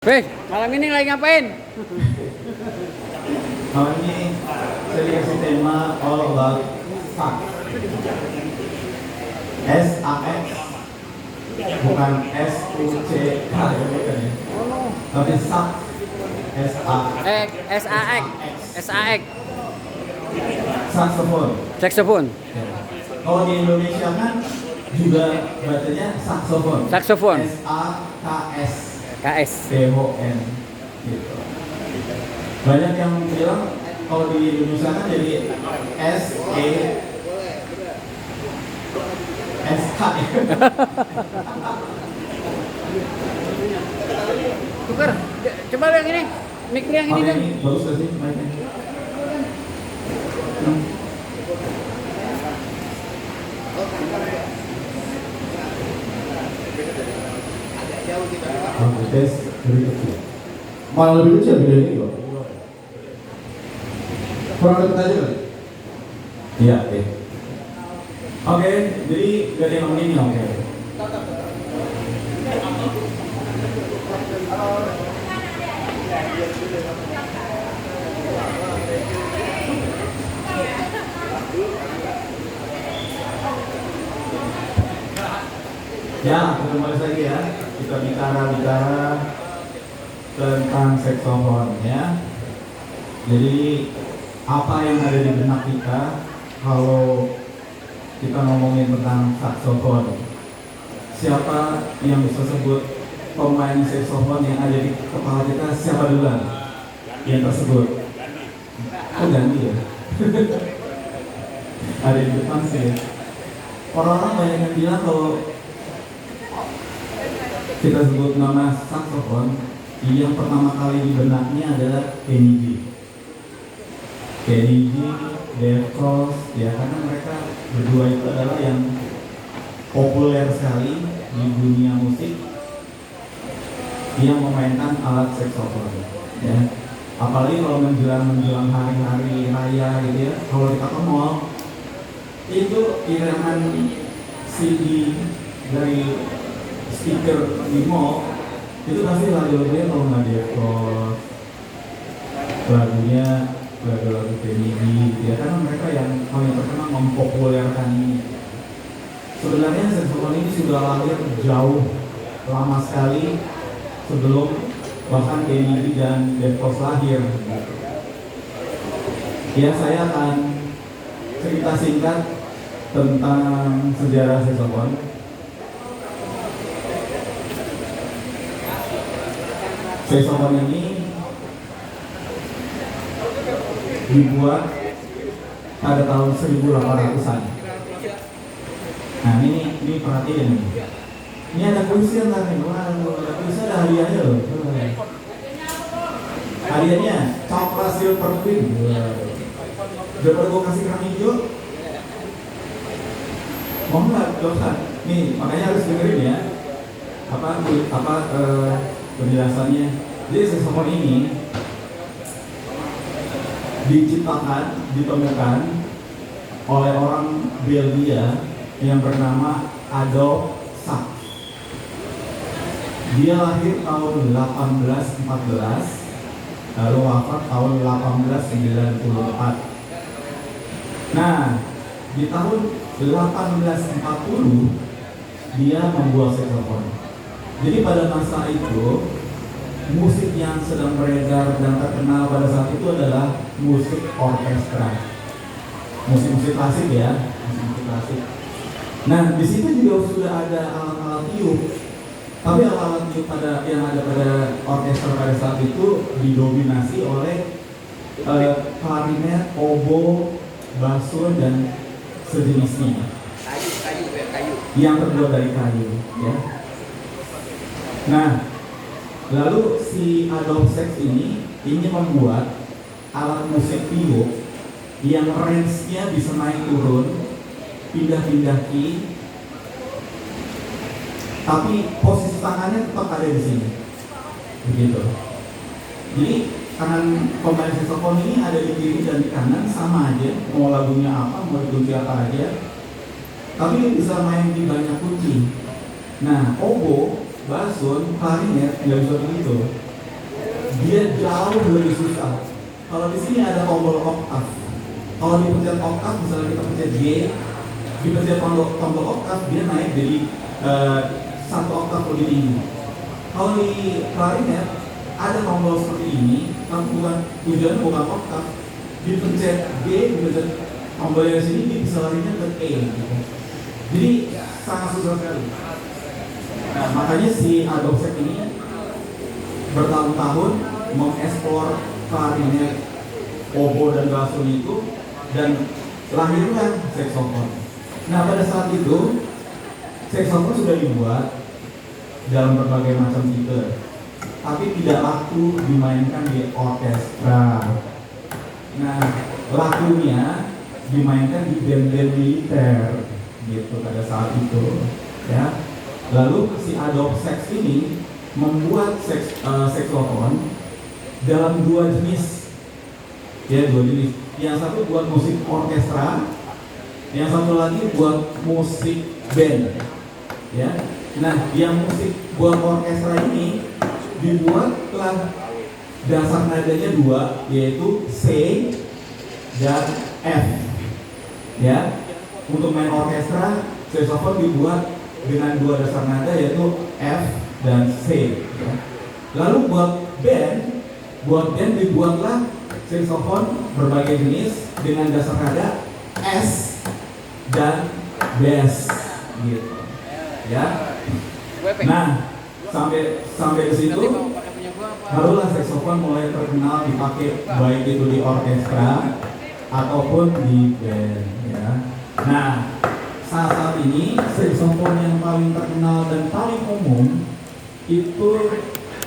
Weh, malam ini lagi ngapain? Malam ini saya dikasih tema all about sax. S-A-X, bukan S-U-C-K ya, bukan ya. Tapi sax, S-A-X. S-A-X. S-A-X. Saxophone. Saxophone. Ya. Kalau di Indonesia kan juga bacanya saxophone. Saxophone. S-A-K-S. KS. P-O-N gitu. Banyak yang bilang kalau di Indonesia kan jadi S-E S-K. Tuker, coba yang ini. Mic yang ini dong. Ini bagus gak sih mic-nya? Oke, tes lebih kecil. Malah lebih kecil video ini kok. Kurang dekat aja kali. Iya, oke. Oke, jadi dari yang ini oke. Ya, kembali lagi ya. Kita bicara tentang saxophone ya. Jadi apa yang ada di benak kita kalau kita ngomongin tentang saxophone? Siapa yang bisa sebut pemain saxophone yang ada di kepala kita? Siapa duluan yang tersebut? Oh, ganti ya. Ada di depan sih. Orang-orang banyak yang bilang kalau kita sebut nama saxophone, yang pertama kali di benaknya adalah Kenny G. Kenny G, Dave Cross, ya karena mereka berdua itu adalah yang populer sekali di dunia musik yang memainkan alat saxophone. Ya, apalagi kalau menjelang hari-hari raya gitu ya, kalau kita ke mall itu kiriman CD dari speaker di mall itu pasti lagu-lagunya kalau nggak Devos, lagu-lagu Kenny G ya karena mereka yang paling terkenal mempopulerkan ini. Sebenarnya saxophone ini sudah lahir jauh lama sekali sebelum bahkan Kenny G dan Devos lahir. Ya saya akan cerita singkat tentang sejarah saxophone. Saxophone ini dibuat pada tahun 1800-an. Nah ini perhatiin nih. Ini ada puisi ntar nih. Wah, ada puisi, ada hadiahnya loh. Hadiahnya coklat silver queen. Udah gue kasih kerang hijau. Mau nggak? Coba. Nih makanya harus dengerin ya. Penjelasannya. Jadi saxophone ini ditemukan oleh orang Belgia yang bernama Adolf Sax. Dia lahir tahun 1814, lalu wafat tahun 1894. Nah, di tahun 1840 dia membuat saxophone. Jadi pada masa itu musik yang sedang beredar dan terkenal pada saat itu adalah musik orkestra, musik klasik ya, musik klasik. Nah di situ juga sudah ada alat-alat tiup, tapi alat-alat tiup yang ada pada orkestra pada saat itu didominasi oleh klarinet, oboe, basso dan sejenisnya. Kayu. Yang terbuat dari kayu, ya. Nah, lalu si Adolf Sax ini ingin membuat alat musik tiup yang range-nya bisa naik turun, pindah-pindah key, tapi posisi tangannya tetap ada di sini, begitu. Jadi tangan pemain saxophone ini ada di kiri dan di kanan sama aja, mau lagunya apa, mau kunci apa aja, tapi bisa main di banyak kunci. Nah, oboe, basun, klarinet nggak bisa begitu. dia jauh lebih susah. Kalau di sini ada tombol oktav. Kalau dipencet oktav, misalnya kita pencet G, dipencet tombol oktav, dia naik jadi satu oktav lebih tinggi. Kalau di klarinet ada tombol seperti ini, tapi tujuannya bukan oktav. Dipencet G, dipencet tombol yang sini, dia bisa larinya ke E. Gitu. Jadi sangat susah sekali. Nah, makanya si Adopsec ini bertahun-tahun mengeksplor klarinet, oboe dan basson itu, dan lahirlah saxophone. Nah, pada saat itu saxophone sudah dibuat dalam berbagai macam tipe, tapi tidak laku dimainkan di orkestra. Nah, lakunya dimainkan di band-band militer gitu pada saat itu, ya. Lalu si Adopsec ini membuat saxophone dalam dua jenis, ya, dua jenis. Yang satu buat musik orkestra, yang satu lagi buat musik band, ya. Nah, yang musik buat orkestra ini dibuatlah dasar nadanya dua, yaitu C dan F, ya. Untuk main orkestra, saxophone dibuat dengan dua dasar nada, yaitu F dan C, ya. Lalu buat band dibuatlah saxophone berbagai jenis dengan dasar nada S dan bass, gitu, ya. Nah, sampai ke situ barulah saxophone mulai terkenal dipakai baik itu di orkestra ataupun di band, ya. Nah, saat ini saxophone yang paling terkenal dan paling umum itu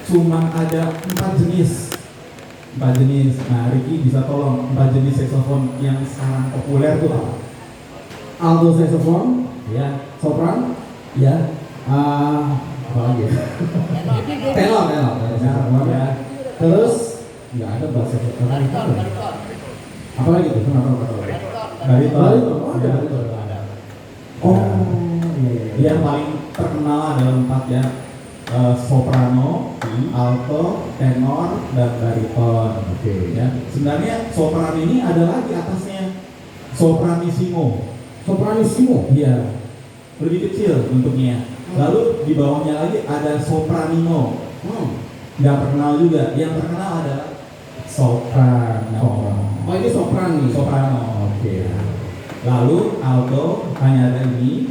cuma ada 4 jenis. Nah, Ricky bisa tolong 4 jenis saxophone yang sekarang populer itu apa? Alto saxophone, Ya, sopran, ya, apa lagi? Tenor. ya. Terus nggak ada bass saxophone. Apa lagi tuh? Bariton. Ya. Oh, iya. Yang paling terkenal adalah 4, ya. Soprano, alto, tenor, dan bariton. Oke. Ya. Sebenarnya sopran ini ada lagi atasnya, sopranissimo. Sopranissimo. Iya, lebih kecil bentuknya. Lalu di bawahnya lagi ada sopranino. Nggak terkenal juga. Yang terkenal adalah soprano. Oh, ini sopran nih. Soprano. Oke. Lalu alto hanya ada ini.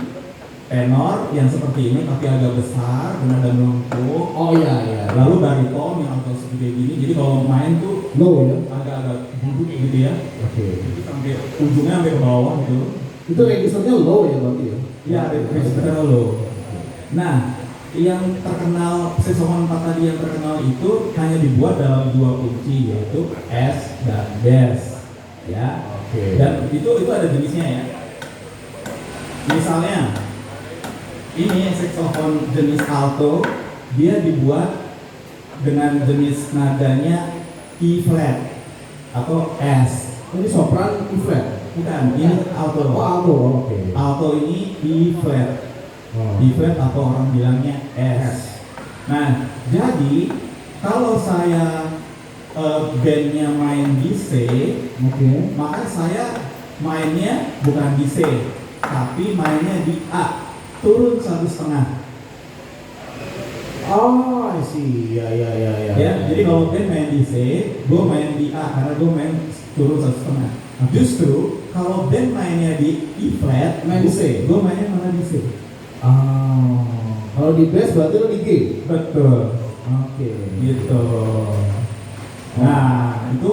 Tenor yang seperti ini tapi agak besar dan ada melengkung. Oh iya. Lalu bariton yang alto seperti ini. Jadi kalau main tuh Low ya. agak-agak duduk gitu, ya. Oke. Jadi sampai ujungnya sampai ke bawah gitu. Itu registernya low ya berarti ya? Iya, registernya low. Nah, yang terkenal saxophone 4 tadi yang terkenal itu hanya dibuat dalam 2 kunci, yaitu S dan bass, ya. Oke. Dan itu ada jenisnya, ya. Misalnya ini saxophone jenis alto, dia dibuat dengan jenis nadanya E flat atau S. Ini sopran E flat. Bukan, ini alto. Oh, alto. Oke. Alto ini E flat. Oh. E flat atau orang bilangnya S. Nah, jadi kalau saya bandnya main di C, Oke. maka saya mainnya bukan di C, tapi mainnya di A, turun 1,5. Oh, I see. Ya. Ya, jadi kalau band main di C, gue main di A karena gue main turun 1,5. Justru kalau band mainnya di E flat, Main di C. gue mainnya malah di C. Kalau di bass berarti lo di G. Betul. Oke. Gitu. Nah, itu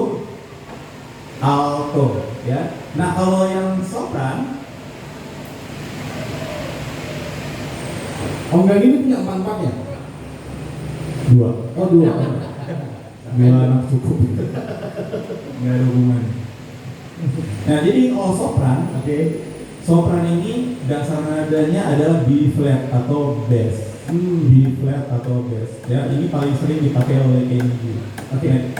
alto, ya. Nah, kalau yang sopran, Oh enggak, ini punya 4-4 ya? 2. Oh 2. 2 anak cukup. Nggak ada hubungan. Nah, jadi kalau sopran, sopran ini dasar nadanya adalah B flat atau bass. B flat atau bass. Ya, ini paling sering dipakai oleh Kenji.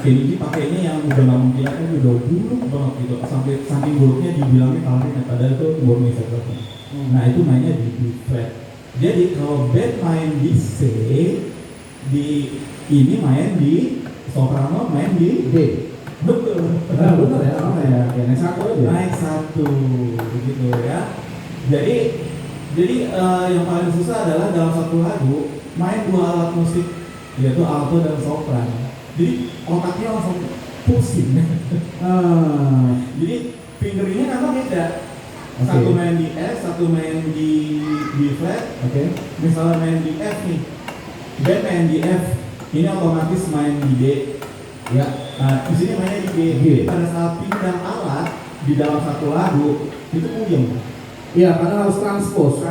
Kenji pakainya yang udah nggak mengkilatkan, udah buruk banget gitu. Sampai saking buruknya dibilangnya klarinet, padahal itu murni saxophone. Nah, itu mainnya di B flat. Jadi kalau band main di C, di ini main di soprano main di D. betul. Nah, bener ya, oke ya, oke, naik satu aja. Naik satu, begitu ya. Jadi yang paling susah adalah dalam satu lagu main dua alat musik, yaitu alto dan sopran. Jadi otaknya langsung pusing. Jadi fingeringnya kan beda. Satu main di F, satu main di B flat. Oke. Misalnya main di F nih, band main di F, ini otomatis main di D. Ya. Nah, di sini mainnya di B. Jadi pada saat pindah alat di dalam satu lagu itu puyeng. Iya, karena harus transpose.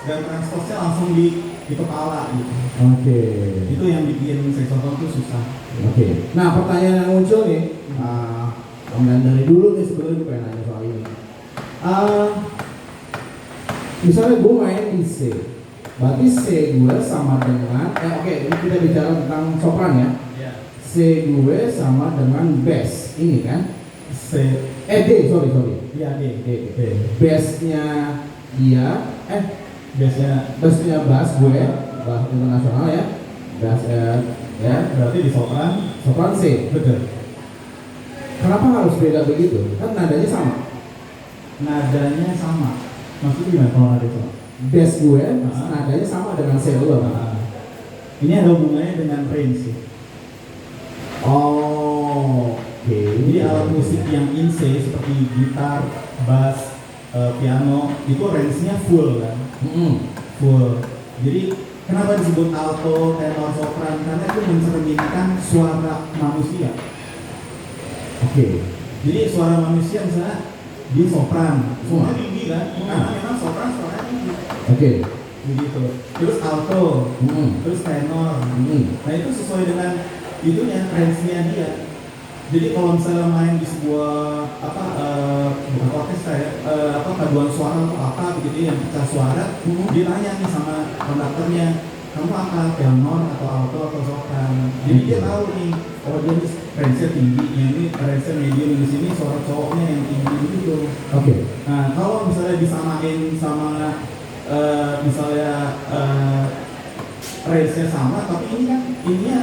Dan transposnya langsung di kepala gitu. Oke. Itu yang bikin saxophone tuh susah. Oke. Nah, pertanyaan yang muncul nih, dari dulu nih sebenarnya gue pengen nanya soal ini. Misalnya gue main di C, berarti C gue sama dengan, oke, ini kita bicara tentang sopran ya. Iya. C gue sama dengan bass, ini kan? D, sorry. Iya, D. Bassnya dia, bassnya bass gue, bass internasional ya, bass ya, Berarti di sopran. sopran C. Betul. Kenapa harus beda begitu? Kan nadanya sama. Nadanya sama. Maksudnya gimana kalau nada sama? Bass gue, nadanya sama dengan C lo. Ini ada hubungannya dengan range sih. Oh, oke. Jadi alat musik yang in C seperti gitar, bass, piano itu range-nya full kan? Full. Jadi kenapa disebut alto, tenor, sopran? Karena itu mencerminkan suara manusia. Oke. Jadi suara manusia misalnya dia sopran, suaranya tinggi kan? Karena memang sopran suaranya tinggi. Oke. Begitu. Terus alto, terus tenor. Nah itu sesuai dengan itunya, range-nya dia. Jadi kalau misalnya main di sebuah bukan orkestra ya, paduan suara atau apa begitu yang pecah suara, dia nanya nih sama konduktornya, kamu apa, tenor atau alto atau sopran? Jadi dia tahu nih, oh dia ini range-nya tinggi, ini range-nya medium, di sini suara cowoknya yang tinggi gitu. Oke. Nah kalau misalnya disamain sama misalnya range-nya sama, tapi ini kan ininya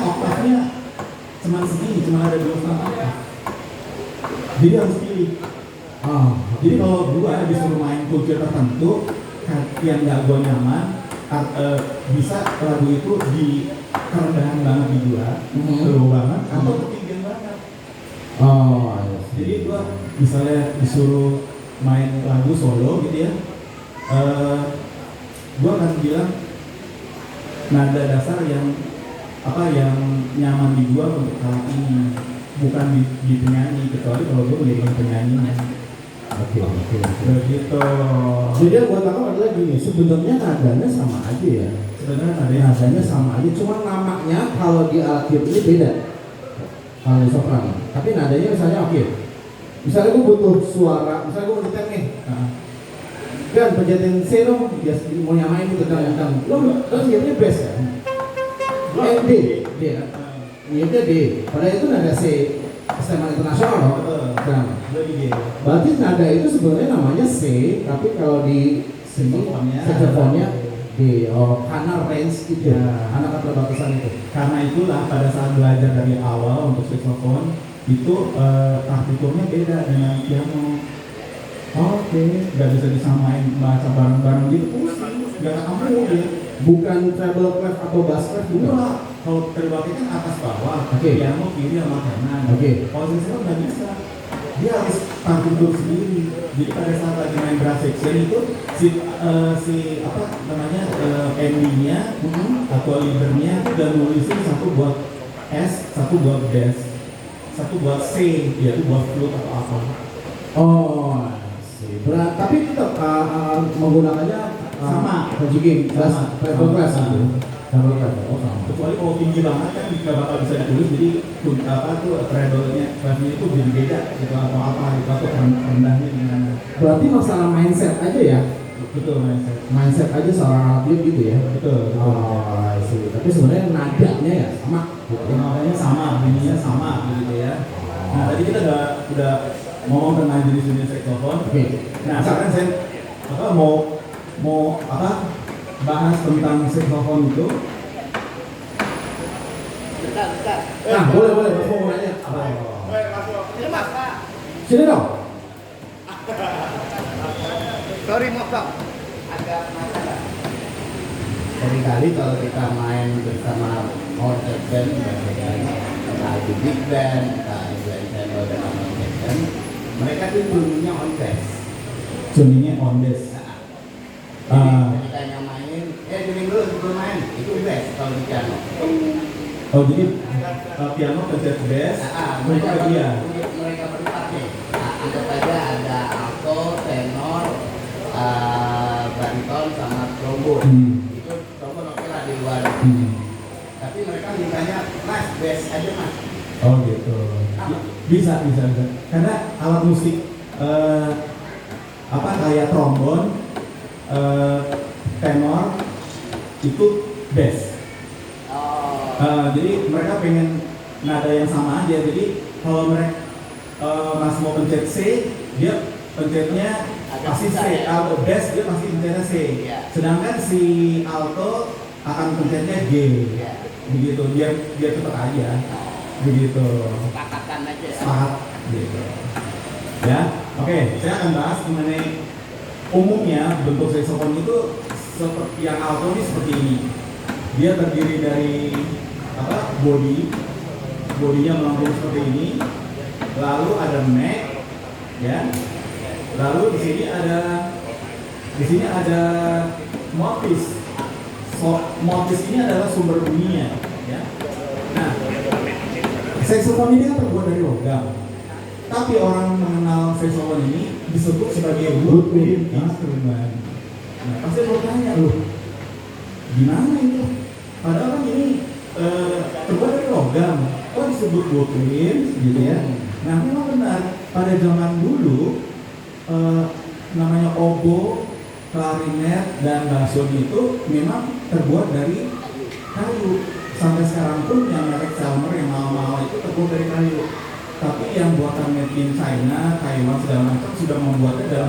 oktavnya cuma segini, cuma ada 2 oktav. Jadi harus pilih. Jadi kalau gua disuruh main kultur tertentu yang nggak gua nyaman, bisa lagu itu di kerendahan banget di gua, low banget, atau ketinggian banget. Jadi gua misalnya disuruh main lagu solo gitu ya, gua akan bilang nada dasar yang nyaman di gua untuk kali ini, bukan di penyanyi, kecuali kalau gua menjadi penyanyinya. Oke. Begitu. Jadi yang gue tahu adalah gini, sebenarnya nadanya sama aja ya. Sebenarnya Nadanya sama aja, cuma namanya kalau di alat tiup ini beda. Kalau di sopran. Tapi nadanya misalnya oke. Misalnya gue butuh suara, misalnya gue mau nyetem nih. Kan pencetin C dong, dia mau nyamain gitu tentang. Lo nyetemnya bass ya? D. Nyetemnya D. Padahal itu nada C. Sistem internasional loh. Nah, berarti nada itu sebenarnya namanya C, tapi kalau di sini saksofonnya D. Karena range itu, karena keterbatasan itu. Karena itulah pada saat belajar dari awal untuk saksofon itu partiturnya beda dengan piano. Oke, nggak bisa disamain baca bareng-bareng gitu, pusing, nggak ketemu dia. Bukan treble clef atau bass clef juga. Kalau terbagi kan atas bawah, Oke. piano kiri sama kanan. Oke. Kalau saksofon nggak bisa, dia harus partitur sendiri. Jadi pada saat lagi main brass section itu endingnya atau leadernya itu udah nulisin satu buat S, satu buat bass, satu buat C, yaitu buat flute atau apa. Tapi tetap menggunakannya sama, conjugate bass treble clef gitu. Treble clef. Sama. Kecuali kalau tinggi banget kan nggak bakal bisa ditulis, jadi treble-nya clefnya itu beda gitu atau apa gitu, atau rendahnya gimana. Berarti masalah mindset aja ya. Betul, Mindset aja seorang atlet gitu ya. betul. Tapi sebenarnya nadanya ya sama. Nadanya sama, bunyinya sama gitu ya. Nah tadi kita udah ngomong tentang jenis-jenis saksofon. Oke. Nah sekarang saya mau bahas tentang saksofon itu Bentar, bentar. Nah, boleh, Mas mau nanya apa? Ini Mas, Pak. Sini dong. Sorry, motong. Agak masalah. Seringkali kalau kita main bersama orkes band, entah itu big band, entah itu ensemble dengan orkes band, mereka tuh bunyinya on bass. Tuningnya on bass. Jadi kita yang main, tuning dulu sebelum main, itu bass kalau di piano. Oh jadi piano pencet bass, Mereka untuk dia. mereka berpakai. Anggap aja ada alto, tenor, bariton sama trombon. Itu trombon oke lah di luar. Tapi mereka mintanya mas bass aja mas. Oh gitu. Bisa. Karena alat musik apa kayak trombon, tenor itu bass. Jadi mereka pengen nada yang sama aja. Jadi kalau mereka Mas mau pencet C, dia pencetnya pasti C. Alto bass dia pasti pencetnya C. Sedangkan si alto akan pencetnya G. Begitu. Biar cepat aja. Begitu. Sepakatan aja ya. Sepakat. Gitu. Ya. Oke. Saya akan bahas mengenai umumnya bentuk saxophone itu seperti yang alto ini seperti ini. Dia terdiri dari bodinya melengkung seperti ini, lalu ada neck, ya, lalu di sini ada mouthpiece. Mouthpiece ini adalah sumber bunyinya, ya. Nah, saxophone ini kan terbuat dari logam, tapi orang mengenal saxophone ini disebut sebagai woodwind instrument. Nah, pasti lo tanya loh, gimana itu? Padahal kan ini terbuat dari logam, kok disebut woodwind gitu ya? Nah memang benar, pada zaman dulu namanya oboe, klarinet, dan basun itu memang terbuat dari kayu. Sampai sekarang pun yang merek Selmer yang mahal-mahal itu terbuat dari kayu. Tapi yang buatan made in China, Taiwan segala macam sudah membuatnya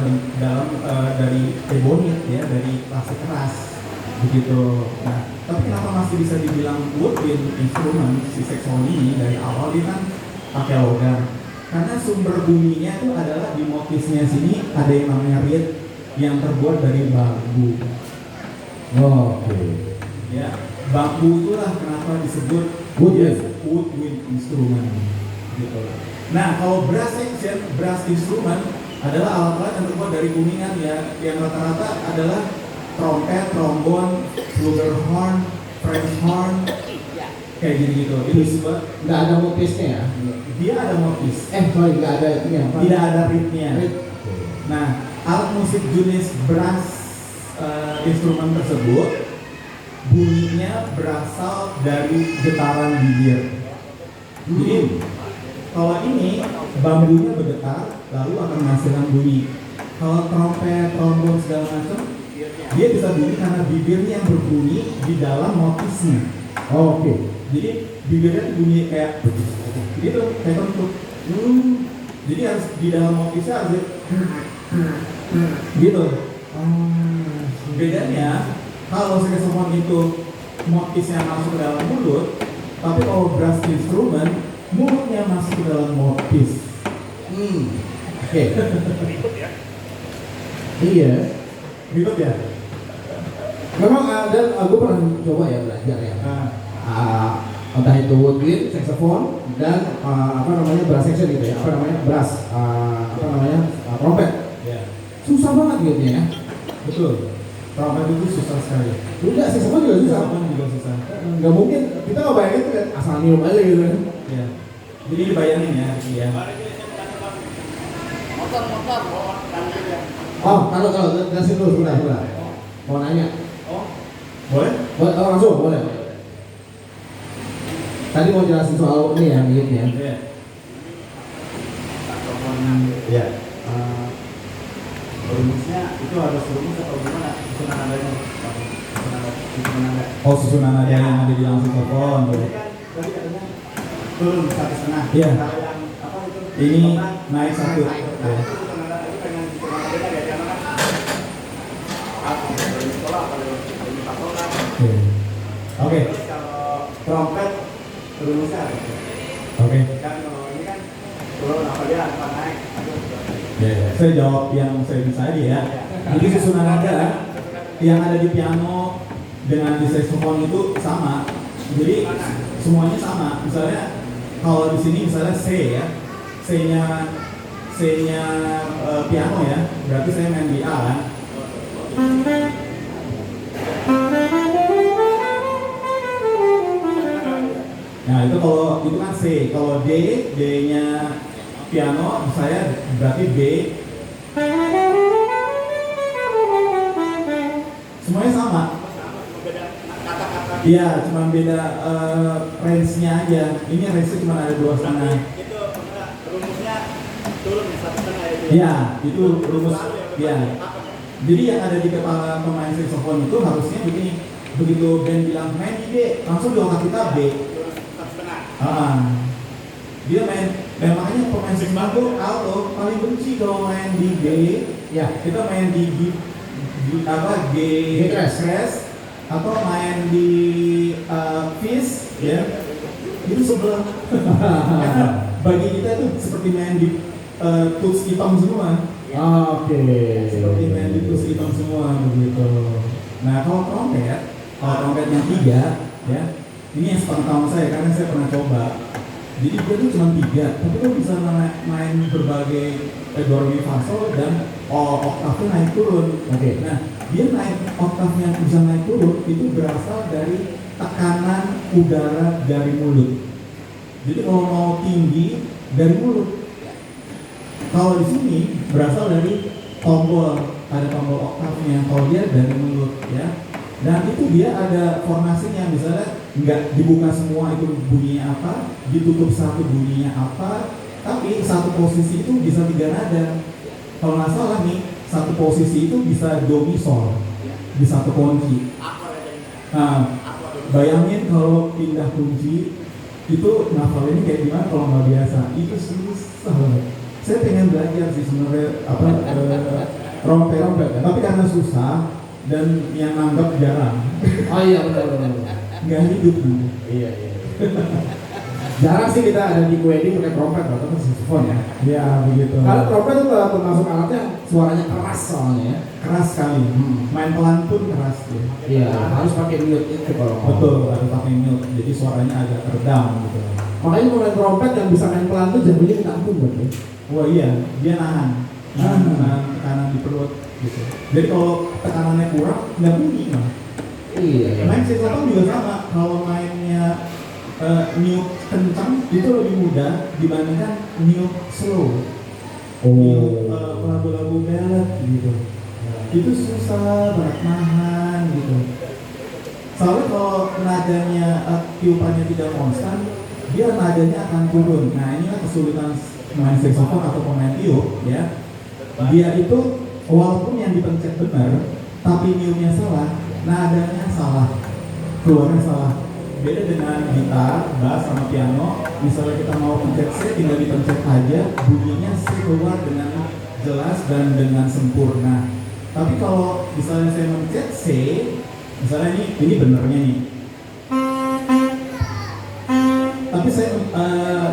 dari ebonit ya, dari plastik keras. Begitu. Nah, tapi kenapa masih bisa dibilang woodwind instrument si saxophone ini dari awal dia kan pakai logam? Karena sumber bunyinya itu adalah di motifnya sini ada yang namanya reed yang terbuat dari bambu. Oke. Ya, bambu itulah kenapa disebut woodwind instrument. Gitu. Nah, kalau brass section, brass instrument adalah alat-alat yang terbuat dari kuningan ya, yang rata-rata adalah trompet, trombon, flugelhorn, French horn, kayak gitu. Itu disebut Nggak ada motifnya ya? dia ada motif. Sorry, nggak ada ini apa? Tidak ada reednya. Nah, alat musik jenis brass instrumen tersebut bunyinya berasal dari getaran bibir. Jadi kalau ini bambunya bergetar lalu akan menghasilkan bunyi. Kalau trompet, trombon segala macam dia bisa bunyi karena bibirnya yang berbunyi di dalam motifnya. Oke. Jadi bibirnya bunyi kayak gitu, kayak kentut. Jadi harus di dalam motifnya harus gitu. Bedanya kalau saxophone itu motifnya masuk ke dalam mulut, tapi kalau brass instrument mulutnya masuk ke dalam motif. Oke. Iya. Ribet ya? Memang ada, aku pernah coba ya belajar ya. Entah itu woodwind, saxophone, dan brass section gitu ya. Brass, trompet. Ya. Susah banget gitu ya. Betul. Trompet itu susah sekali. Udah, saxophone juga susah. Saxophone juga susah. Nggak mungkin, kita nggak bayangin tuh kan asal nium aja gitu kan. Ya. Jadi dibayangin ya. Motor. Oh, kalau jelasin dulu sebentar. Mau nanya. Boleh? Langsung boleh. Tadi mau jelasin soal ini ya, miliknya. Iya. Ya. Rumusnya itu harus rumus atau gimana? Susunan nadanya. Oh, susunan nada yang ada di dalam saxophone. Tadi katanya turun 1,5. Iya. Kalau yang apa itu? Ini naik 1. Nah, itu susunan nada itu pengen susunan nadanya kayak gimana kan? Dari sekolah atau dari pasokan. Oke. Terus kalau trompet rumusnya apa? Oke. Kan kalau ini kan turun apa dia apa naik. Saya jawab yang saya bisa aja ya. Jadi susunan nada yang ada di piano dengan di saxophone itu sama. Jadi semuanya sama. Misalnya kalau di sini misalnya C ya, C-nya piano ya, berarti saya main di A kan. Nah itu kalau itu kan C, kalau D-nya piano saya berarti B. Semuanya sama. Iya, cuma beda range-nya aja. Ini range-nya cuma ada 2,5. Itu rumusnya turun ya 1,5 itu. Iya, itu rumus. Iya. Jadi yang ada di kepala pemain saxophone itu harusnya begini. Begitu band bilang main di D, langsung di otak kita B. Dia main, dan makanya pemain saxophone tuh alto paling benci kalau main di D. Ya, kita main di G crash atau main di Fizz ya, itu sebelah. Karena bagi kita itu seperti main di tuts hitam semua. Oke. Seperti main di tuts hitam semua begitu. Nah kalau trompet yang 3 ya, ini yang sepengetahuan saya karena saya pernah coba. Jadi dia tuh cuma 3, tapi tuh bisa main berbagai do re mi fa sol dan oktavnya naik turun. Oke. Nah dia naik oktavnya bisa naik turun itu berasal dari tekanan udara dari mulut. Jadi kalau mau tinggi dari mulut. Kalau di sini berasal dari tombol, ada tombol oktavnya. Kalau dia dari mulut ya. Dan itu dia ada formasinya, misalnya nggak dibuka semua itu bunyinya apa, ditutup satu bunyinya apa, tapi satu posisi itu bisa 3 nada. Kalau nggak salah nih, satu posisi itu bisa do mi sol di satu kunci. Nah, bayangin kalau pindah kunci itu ngafalinnya kayak gimana kalau nggak biasa? Itu susah banget. Saya pengen belajar sih sebenarnya trompet, tapi karena susah dan yang nanggap jarang. Oh iya benar. Nggak hidup nih. Iya. Jarang sih kita ada di wedding pakai trompet atau saxophone ya. Ya begitu. Kalau trompet itu termasuk alatnya suaranya keras soalnya ya. Keras sekali. Main pelan pun keras ya. Iya, harus pakai mute itu kalau mau. Betul, harus pakai mute. Jadi suaranya agak redam gitu. Makanya pemain trompet yang bisa main pelan tuh jadinya minta ampun berarti. Wah iya, dia nahan tekanan di perut gitu. Jadi kalau tekanannya kurang nggak bunyi mah. Iya. Main saxophone juga sama. Kalau mainnya mute kencang itu lebih mudah dibandingkan mute slow. Mute lagu-lagu ballad gitu. Itu susah banget nahan gitu. Soalnya kalau nadanya tiupannya tidak konstan, dia nadanya akan turun. Nah inilah kesulitan pemain saxophone atau pemain tiup ya. Dia itu walaupun yang dipencet benar, tapi mute-nya salah, nadanya salah, keluarnya salah. Beda dengan gitar, bass sama piano. Misalnya kita mau pencet C, tinggal dipencet aja, bunyinya C keluar dengan jelas dan dengan sempurna. Tapi kalau misalnya saya mencet C, misalnya ini benernya nih. Tapi saya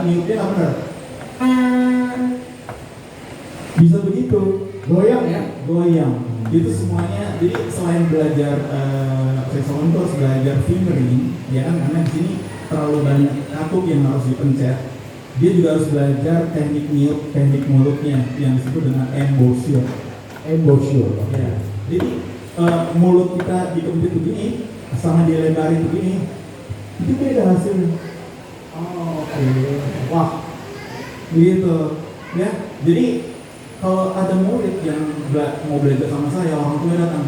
mute-nya nggak bener. Bisa begitu, Goyang ya? goyang. Itu semuanya. Jadi selain belajar saxophone itu harus belajar fingering, ya kan? Karena di sini terlalu banyak katup yang harus dipencet. Dia juga harus belajar teknik mute, teknik mulutnya yang disebut dengan embouchure. Embouchure. Ya. Jadi mulut kita dipencet begini, sama dilebarin begini, itu beda hasilnya. Oh, oke. Wah, gitu. Ya, jadi kalau ada murid yang mau belajar sama saya, orang tua datang,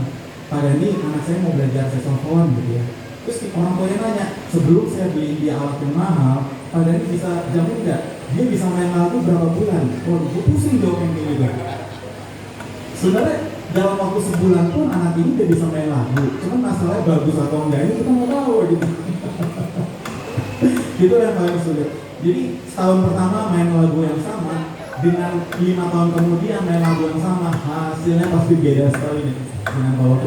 Pak Dandi, anak saya mau belajar saxophone gitu ya. Terus orang tuanya nanya, sebelum saya beli dia alat yang mahal, Pak Dandi bisa jamin nggak? Dia bisa main lagu berapa bulan? Oh, gue pusing dong yang gitu. Sebenarnya dalam waktu sebulan pun anak ini udah bisa main lagu. Cuman masalahnya bagus atau enggaknya kita nggak tahu gitu. Itu yang paling sulit. Jadi setahun pertama main lagu yang sama, dengan 5 tahun kemudian main lagu yang sama, hasilnya pasti beda sekali nih dengan kalau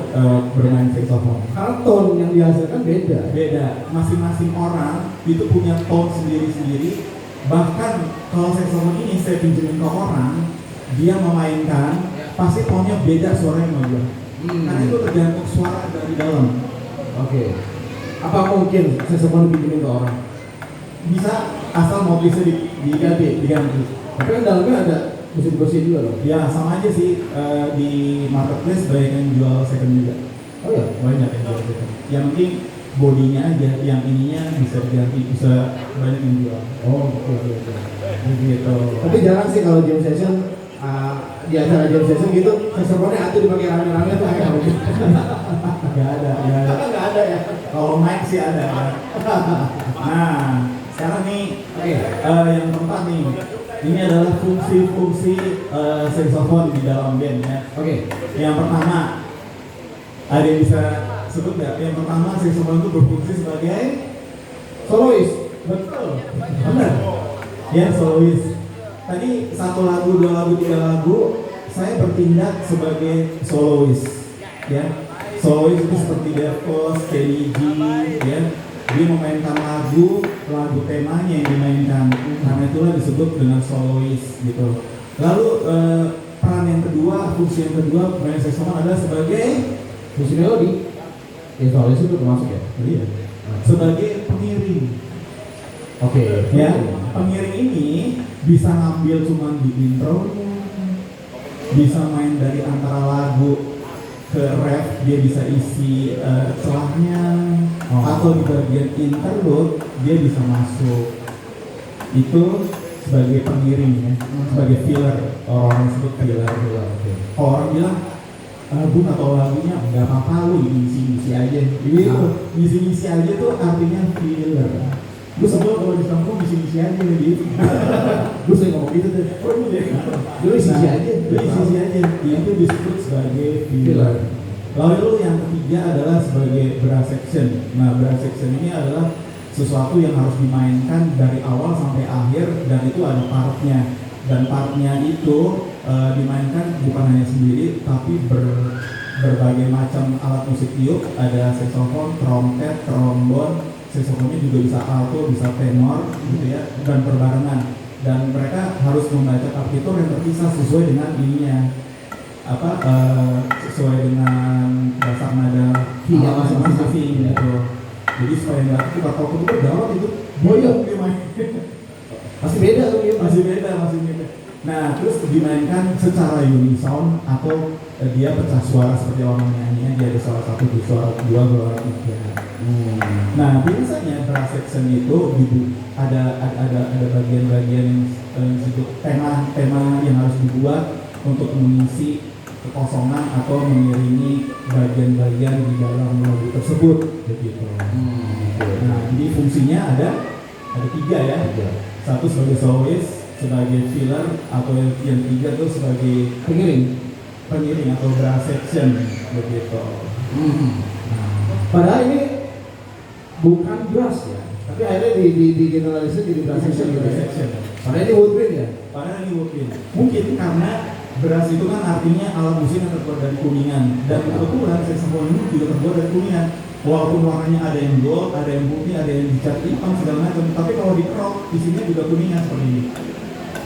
bermain saxophone. Karena tone yang dihasilkan beda. Beda, masing-masing orang itu punya tone sendiri-sendiri. Bahkan kalau saxophone ini saya pinjemin ke orang, dia memainkan pasti tone-nya beda suaranya sama gue. Karena itu tergantung suara dari dalam. Oke. Apa mungkin saxophone dipinjemin ke orang? Bisa, asal motifnya diganti. Tapi kan dalamnya ada musik-musik juga loh. Ya sama aja sih, di marketplace banyak yang jual second juga. Oh ya? Banyak yang jual second. Yang penting bodinya aja, yang ininya bisa diganti, bisa banyak yang jual. Oh oke. Begitu. Tapi jarang sih kalau jam session, di acara jam session gitu, saxophone-nya atuh dipakai rame-rame tuh kayak apa gitu. Gak ada. Nggak ada ya? Kalau mic sih ada. Nah, sekarang nih yang keempat nih. Ini adalah fungsi-fungsi saxophone di dalam band ya. Oke. Yang pertama, ada yang bisa sebut nggak? Yang pertama, saxophone itu berfungsi sebagai Solois. betul, benar. Ya, solois. Tadi 1 lagu, 2 lagu, 3 lagu, saya bertindak sebagai solois. Ya, solois itu seperti Devos, Kelly G, ya. Dia memainkan lagu temanya yang dimainkan, karena itulah disebut dengan solois gitu. Lalu peran yang kedua, fungsi yang kedua pemain saxophone adalah sebagai Fungsi melodi. Ya solois itu termasuk ya? iya, sebagai pengiring. Oke. Ya, pengiring ini bisa ngambil cuman di intro, bisa main dari antara lagu ke ref, dia bisa isi celahnya, atau di bagian interlude dia bisa masuk. Itu sebagai pengiring ya, sebagai filler, orang sebut filler. Kalau orang bilang gue nggak tahu lagunya, nggak apa-apa, lu ngisi aja. Gitu, ngisi aja tuh artinya filler. Gue sebel kalau di kampung ngisi aja gitu. Gue sering ngomong gitu tuh. Lu isi aja. Itu disebut sebagai filler. Lalu yang ketiga adalah sebagai brass section. Nah, brass section ini adalah sesuatu yang harus dimainkan dari awal sampai akhir, dan itu ada partnya. Dan partnya itu dimainkan bukan hanya sendiri, tapi berbagai macam alat musik tiup. Ada saxophone, trompet, trombon, saxophone-nya juga bisa alto, bisa tenor, gitu ya, dan berbarengan. Dan mereka harus membaca partitur yang terpisah sesuai dengan ininya, sesuai dengan dasar nada masing-masing gitu. Jadi supaya nggak tukar itu bergawat itu. Masih beda tuh ya? Masih beda. Nah, terus dimainkan secara unison atau dia pecah suara seperti orang nyanyi, dia ada suara 1, suara 2, suara 3. Nah, biasanya brass section itu ada bagian-bagian yang disebut tema yang harus dibuat untuk mengisi kekosongan atau mengiringi bagian-bagian di dalam lagu tersebut, begitu. Nah, jadi fungsinya ada 3 ya. Satu sebagai solois, sebagai filler, atau yang 3 itu sebagai pengiring atau brass section, begitu. Padahal ini bukan brass ya, tapi akhirnya di generalisir jadi brass section gitu ya. Padahal ini woodwind ya? Padahal ini woodwind. Mungkin karena brass itu kan artinya alat musik yang terbuat dari kuningan, dan kebetulan saxophone ini juga terbuat dari kuningan. Walaupun warnanya ada yang gold, ada yang putih, ada yang dicat hitam segala macam, tapi kalau di crop di sini juga kuningan seperti ini.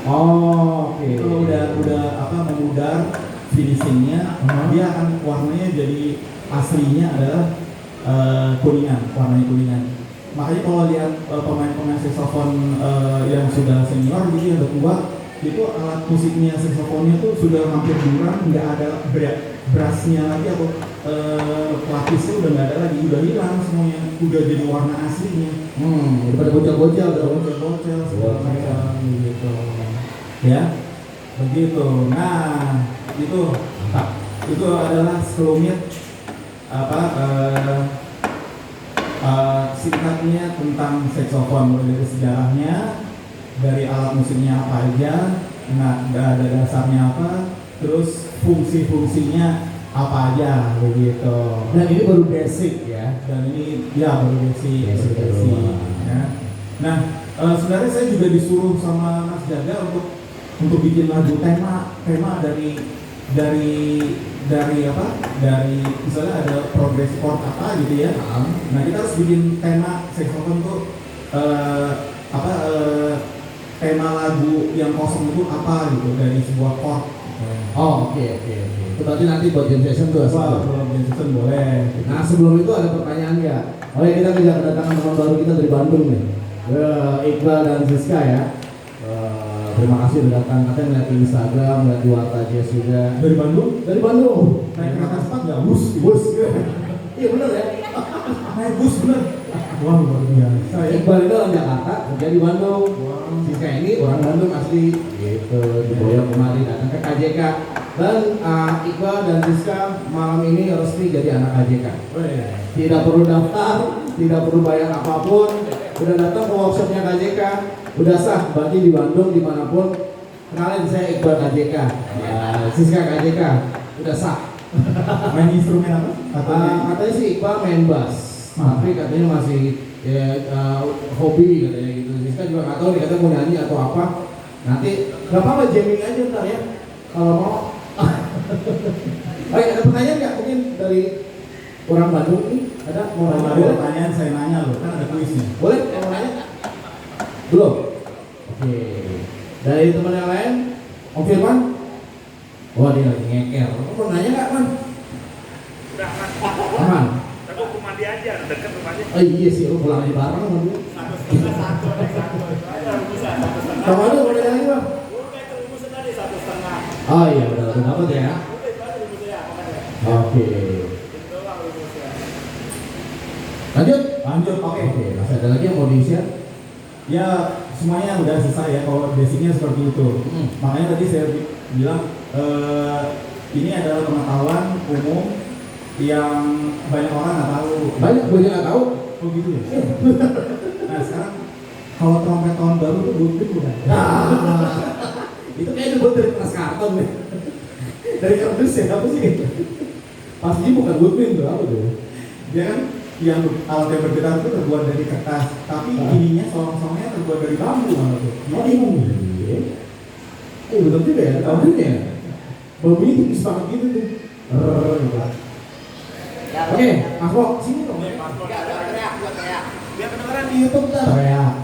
Oh, oke. Kalau udah memudar finishingnya, dia akan warnanya jadi aslinya adalah warnanya kuningan. Makanya kalau lihat pemain-pemain saxophone yang sudah senior gitu, yang udah tua, itu alat musiknya saksofonnya tuh sudah hampir buram, nggak ada brassnya lagi atau pelapisnya udah nggak ada lagi, udah hilang semuanya, udah jadi warna aslinya. Daripada bocel-bocel, segala macam gitu. Ya, begitu. Nah, itu adalah sekelumit singkatnya tentang saksofon, mulai dari sejarahnya, dari alat musiknya apa aja, nah ada dasarnya apa, terus fungsi-fungsinya apa aja, begitu. Dan ini baru basic ya. Dan ini ya baru basic. Ya. Nah, sebenarnya saya juga disuruh sama Mas Jaga untuk untuk bikin lagu tema dari apa, dari misalnya ada progressive chord apa gitu ya. Nah kita harus bikin tema saxophone tuh tema lagu yang kosong itu apa gitu dari sebuah chord. Oh oke. Itu berarti nanti buat jam session tuh. Kalau jam session boleh. Nah sebelum itu ada pertanyaan ya. Oh ya, kita kedatangan teman baru kita dari Bandung nih, Iqbal dan Siska ya. Terima kasih udah datang. Katanya ngeliat di Instagram, ngeliat di Warta Jazz juga. Dari Bandung? Dari Bandung. Naik kereta cepat nggak? Bus. Iya bener ya. Naik bus bener. Wah luar biasa ya. Iqbal itu orang Jakarta, kerja di Bandung. Siska ini orang Bandung asli. Gitu, diboyong kemari datang ke KJK. Dan Iqbal dan Siska malam ini resmi jadi anak KJK. Tidak perlu daftar, tidak perlu bayar apapun. Udah datang ke workshopnya KJK, udah sah, berarti di Bandung dimanapun. Kenalin, saya Iqbal KJK, Siska KJK, udah sah. Main instrumen apa? Katanya sih Iqbal main bass, tapi katanya masih hobi katanya gitu. Siska juga nggak tahu nih, katanya mau nyanyi atau apa. Nanti nggak apa-apa, jamming aja ntar ya, kalau mau. Baik, ada pertanyaan nggak mungkin dari orang Bandung nih? Ada mau Kalau nanya? ada pertanyaan saya nanya loh, kan ada kuisnya. Boleh? Mau nanya? Belum? Oke. Dari teman yang lain? Om Firman? Wah dia lagi ngeker. Kamu mau nanya nggak, Man? Udah kan. Aman? Tapi aku mandi aja, deket rumahnya. Oh iya sih, lu pulang aja bareng sama dia. Satu. Kamu ada mau nanya lagi, Bang? Udah itu rumusnya tadi 1,5. Oh iya, udah dapat ya. Udah itu aja rumusnya, makanya. Oke. Itu doang rumusnya. Lanjut? Lanjut, oke. Oke, masih ada lagi yang mau di-share? Ya semuanya udah selesai ya kalau basicnya seperti itu. Makanya tadi saya bilang ini adalah pengetahuan umum yang banyak orang nggak tahu. Banyak nggak tahu. Oh gitu ya. Nah sekarang kalau trompet tahun baru tuh butuh bukan? Itu kayaknya dibuat dari kertas karton nih. Dari kardus ya, apa sih? Pastinya bukan woodwind tuh, apa tuh? Dia kan yang alat yang bergetar itu terbuat dari kertas, tapi ininya sorong-sorongnya terbuat dari bambu malah tuh. Oh iya. Betul juga ya, bambunya. Bambunya tipis banget gitu tuh. Gitu. Oke, Mas Bo, sini dong. Biar kedengeran Di YouTube dah. Teriak.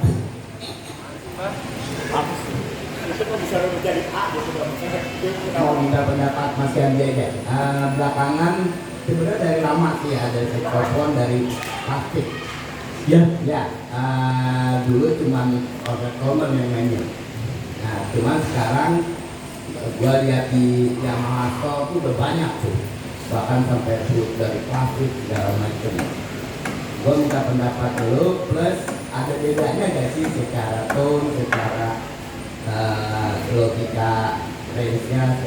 itu kok bisa menjadi A gitu dong. Mau minta pendapat Mas Gandhi aja. Belakangan sebenarnya dari lama sih ya, dari saxophone, dari plastik. Ya. Ya, dulu cuman organ common yang mainnya. Nah, cuman sekarang gua lihat di Yamaha Store tuh udah banyak tuh, bahkan sampai flute dari plastik segala macam. Gua minta pendapat dulu, plus ada bedanya gak sih secara tone, secara logika range-nya?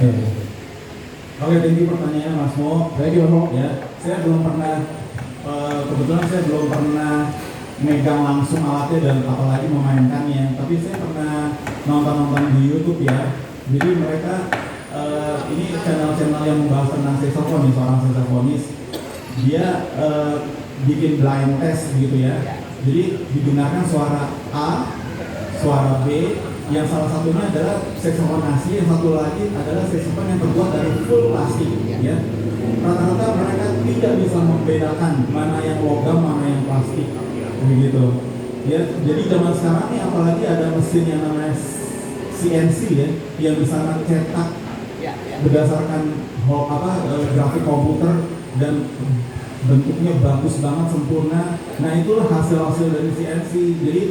Oke, thank you pertanyaannya Mas Mo. Thank you, Mas Mo. Ya, saya belum pernah kebetulan saya belum pernah megang langsung alatnya dan apalagi memainkannya. Tapi saya pernah nonton di YouTube ya. Jadi mereka ini channel-channel yang membahas tentang saxophone, seorang saksofonis. Dia bikin blind test gitu ya. Jadi didengarkan suara A, suara B, yang salah satunya adalah saxophone asli, yang satu lagi adalah saxophone yang terbuat dari full plastik ya. Rata-rata mereka tidak bisa membedakan mana yang logam, mana yang plastik begitu ya. Jadi zaman sekarang nih apalagi ada mesin yang namanya CNC ya, yang bisa mencetak berdasarkan grafik komputer dan bentuknya bagus banget, sempurna. Nah itulah hasil-hasil dari CNC. Jadi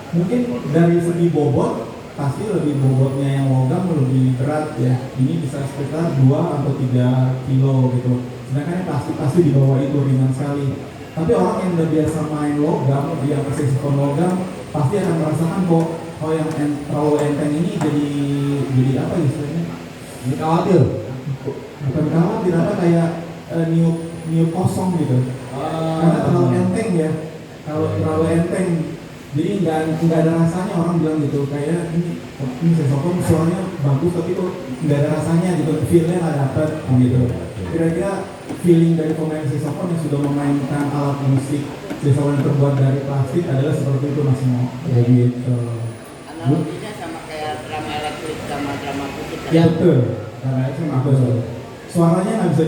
mungkin dari segi bobot pasti lebih bobotnya yang logam lebih berat ya. Ini bisa sekitar 2 atau 3 kilo gitu. Sedangkan yang plastik pasti di bawah itu, ringan sekali. Tapi orang yang udah biasa main logam, yang saxophone logam, pasti akan merasakan kok yang terlalu enteng ini jadi apa istilahnya? Ini khawatir. Bukan khawatir, apa kayak niup kosong gitu. Karena terlalu enteng ya. Kalau terlalu enteng, jadi nggak ada rasanya, orang bilang gitu. Kayak ini saxophone suaranya bagus tapi kok nggak ada rasanya gitu. Feel-nya nggak dapet gitu. Kira-kira feeling dari pemain saxophone yang sudah memainkan alat musik saxophone yang terbuat dari plastik adalah seperti itu Mas Mo. Ya gitu. Analoginya sama kayak drum sama-sama musik. Ya betul. Karena itu aku suaranya nggak bisa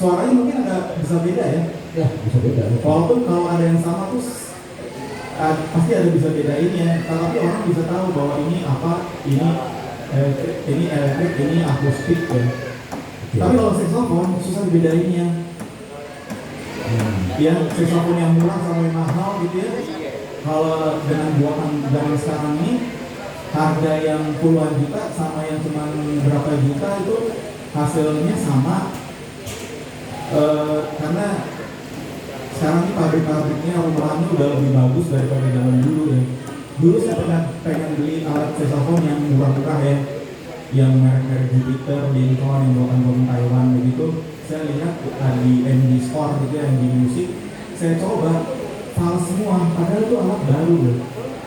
suaranya mungkin agak bisa beda ya. Ya, bisa beda. Walaupun kalau ada yang sama tuh pasti ada bisa bedainnya. Tapi orang bisa tahu bahwa ini apa, ini elektrik, ini akustik ya. Tapi kalau saxophone susah dibedainnya. Ya, saxophone yang murah sama yang mahal gitu ya. Kalau dengan buatan zaman sekarang ini, harga yang puluhan juta sama yang cuma berapa juta itu hasilnya sama. Karena sekarang ini pabrik-pabriknya rumahnya udah lebih bagus daripada zaman dulu ya. Dulu saya pernah pengen beli alat saxophone yang murah-murah ya, yang merek-merek Jupiter, Lincoln, yang buatan Taiwan begitu. Saya lihat di MD Store gitu ya, MD Music, saya coba fals semua, padahal itu alat baru loh.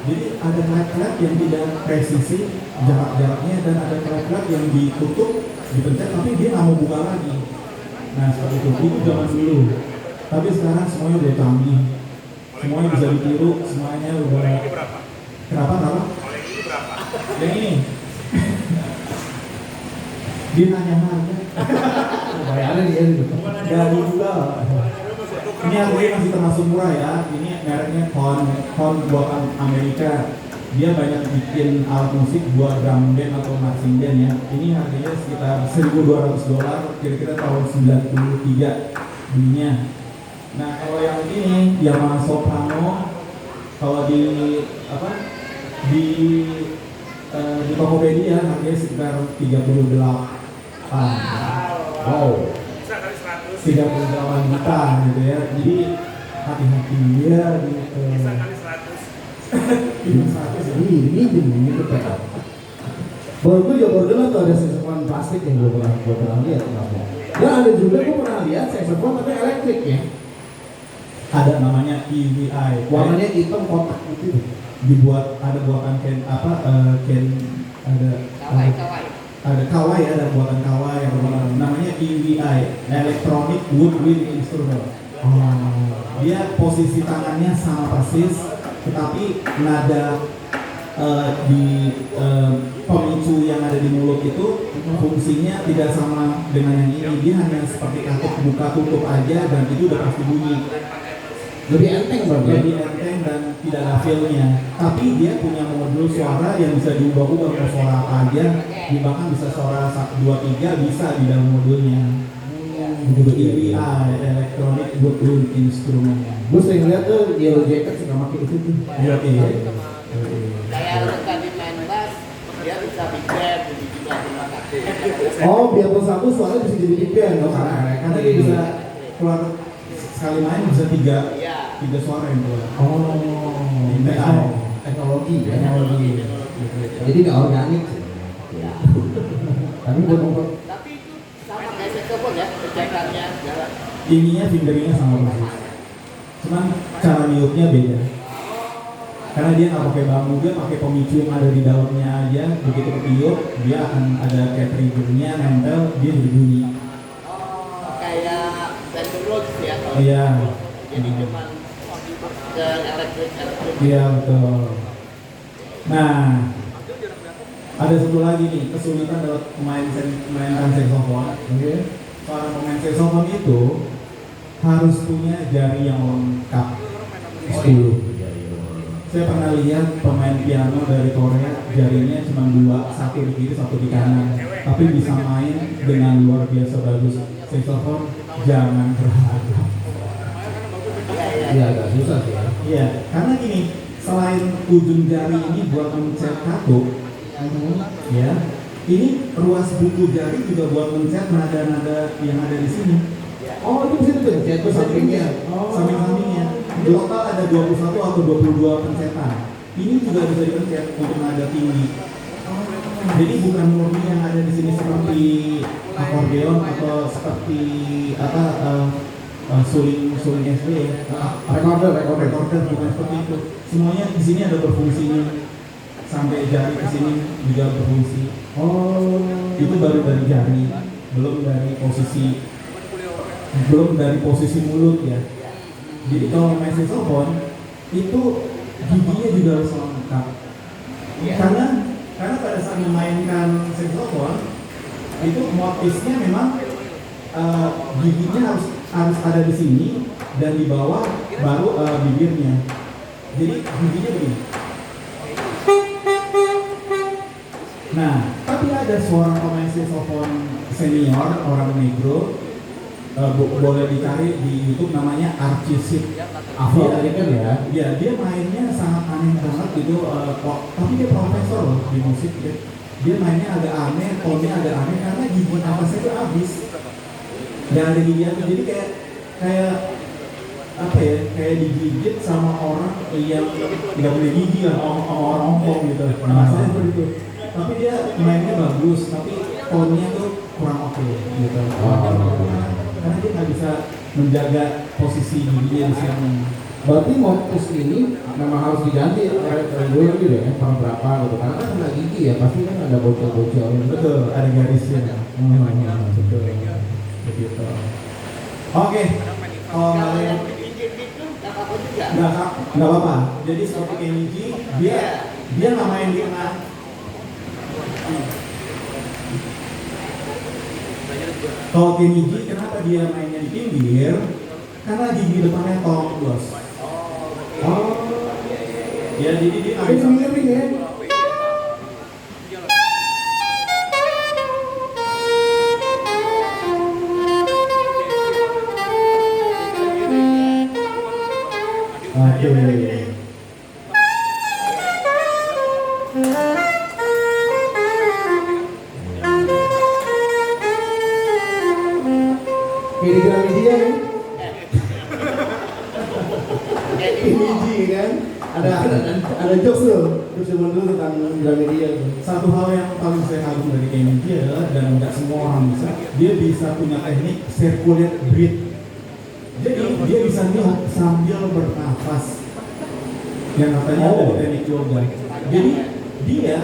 Jadi ada klat-klat yang tidak presisi jarak-jaraknya, dan ada klat-klat yang ditutup, dipencet tapi dia nggak mau buka lagi. Nah seperti itu zaman dulu. Tapi sekarang semuanya udah canggih, semuanya bisa ditiru, semuanya udah. Kenapa? Yang ini. Dia nanya harga. Bayaran dia gitu. Dari juga. Ini harganya masih termasuk murah ya. Ini mereknya Con buatan Amerika. Dia banyak bikin alat musik buat drum band atau marching band ya. Ini harganya sekitar $1.200, kira-kira tahun 93 belinya. Nah kalau yang ini Yamaha Soprano, kalau di Tokopedia harganya sekitar 38. Wow. 38 juta gitu ya. Jadi hati-hati ya gitu. Ini itu perak. Baru ya baru tuh ada saxophone plastik yang gue pernah lihat. Dan ada juga gue pernah lihat saxophone tapi elektrik ya. Ada namanya EVI. Warnanya hitam kotak gitu. Dibuat ada buatan ada kawai, ada buatan kawai yang namanya EVI, Electronic Woodwind Instrument. Dia posisi tangannya sama persis, tetapi nada di pemicu yang ada di mulut itu fungsinya tidak sama dengan yang ini. Dia hanya seperti katup buka tutup aja, dan itu udah pasti bunyi. Lebih enteng bang. Lebih enteng dan tidak ada feel-nya. Tapi dia punya modul suara yang bisa diubah-ubah ke suara apa aja. Bahkan bisa suara 1, 2, 3 bisa di dalam modulnya. EVI, Electronic Woodwind Instrument. Gue sering lihat tuh Yellow Jacket suka pakai itu tuh. Iya. Kayak lu tadi main bass, dia bisa big band, jadi juga bisa kaku. Oh, biarpun satu suara bisa jadi big band loh Karena dia bisa keluar sekali main bisa tiga suara yang keluar. Teknologi ya. Jadi nggak organik. Tapi buat Tapi itu sama kayak saxophone ya, pencetannya jalan. Ininya fingeringnya sama persis. Cuman cara niupnya beda. Karena dia nggak pakai bambu, dia pakai pemicu yang ada di dalamnya aja. Begitu ketiup, dia akan ada kayak triggernya nempel, dia berbunyi. Kayak Bandurut ya. Iya. Jadi cuman ke elektrik. Iya betul. Nah, ada satu lagi nih kesulitan dalam memainkan saxophone. Para pemain saxophone itu harus punya jari yang lengkap. 10. Saya pernah lihat pemain piano dari Korea, jarinya cuma 2, satu di kiri, satu di kanan, tapi bisa main dengan luar biasa bagus. Saxophone jangan berharap. Iya agak susah sih. Iya, karena gini, selain ujung jari ini buat mencet katup, ya, ini ruas buku jari juga buat mencet nada-nada yang ada di sini. Oh itu bisa dipencet ke sampingnya. Samping-sampingnya. Total ada 21 atau 22 pencetan. Ini juga bisa dipencet untuk nada tinggi. Jadi bukan murni yang ada di sini seperti akordeon atau seperti suling SD ya. Recorder bukan seperti itu. Semuanya di sini ada berfungsinya. Sampai jari ke sini juga berfungsi. Itu baru dari jari, belum dari posisi mulut ya. Jadi kalau main saxophone itu giginya juga harus lengkap. Karena pada saat memainkan Pisnya memang giginya harus ada di sini dan di bawah baru bibirnya. Jadi giginya begini. Nah, tapi ada seorang pemain saxophone senior orang negro, boleh dicari di YouTube, namanya Archie Shepp. Afro-American ya. Ya, dia mainnya sangat aneh banget gitu, tapi dia profesor loh di musik ya. Dia mainnya agak aneh, tone-nya agak aneh karena gigi atasnya itu habis. Dan ada gigi atas, jadi kayak apa ya, kayak digigit sama orang yang nggak punya gigi lah, sama orang ompong gitu. Nah, saya seperti itu. Tapi dia mainnya bagus, tapi tone-nya tuh kurang oke gitu. Karena dia nggak bisa menjaga posisi giginya di sini. Berarti motus ini memang harus diganti dulu gitu ya, per berapa gitu. Karena kan kena gigi ya, pasti kan ada bocor-bocor. Betul, ada garisnya. Betul. Begitu. Oke. Kalau kalian nggak apa-apa. Jadi seperti Kenji, dia nggak main di tengah. Kalau Kenji, kenapa dia mainnya di pinggir? Karena gigi depannya tong, bos. Oh, Ya, jadi dia nggak tapi bisa. miring ya. Oke. Kayak di Gramedia kan? Kenji kan? Ada jokes tuh, jokes zaman dulu tentang Gramedia tuh. Satu hal yang paling saya kagum dari Kenji adalah, dan nggak semua orang bisa, dia bisa punya teknik circulate breath. Jadi dia bisa niup sambil bernafas. Yang katanya ada di teknik yoga. Jadi dia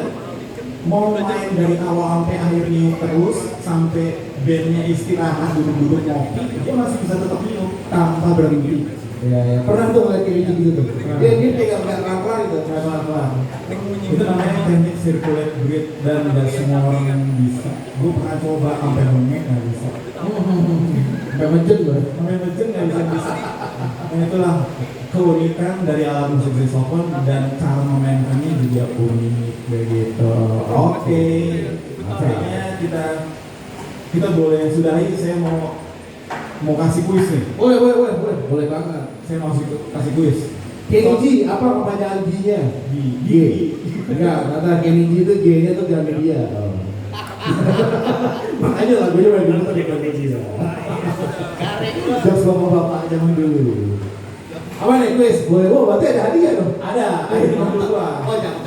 mau main dari awal sampai akhir niup terus, sampai bandnya istirahat duduk-duduk ngopi, dia masih bisa tetap niup tanpa berhenti. Ya, ya. Pernah tuh ngeliat Kenji gitu tuh. Dia pegang pelan-pelan gitu. Pelan-pelan. Itu namanya teknik circulate breath, dan nggak semua orang yang bisa. Gue pernah coba sampai bengek nggak bisa. Sampai menjen loh. Sampai bengek nggak bisa. Nah, itulah keunikan dari alat musik saxophone, dan cara memainkannya juga unik begitu. Oke. Kayaknya kita boleh sudahi. Saya mau kasih kuis nih. Boleh banget. Saya mau kasih kuis. Kenji, apa kepanjangan G-nya? G. Enggak, kata Kenji itu G-nya tuh Gramedia. Makanya lagunya main dulu tadi Gramedia. Jokes bapak-bapak zaman dulu. Apa nih kuis? Boleh, berarti ada hadiah dong? Ada. Ayo ambil gua. Oh, jangan.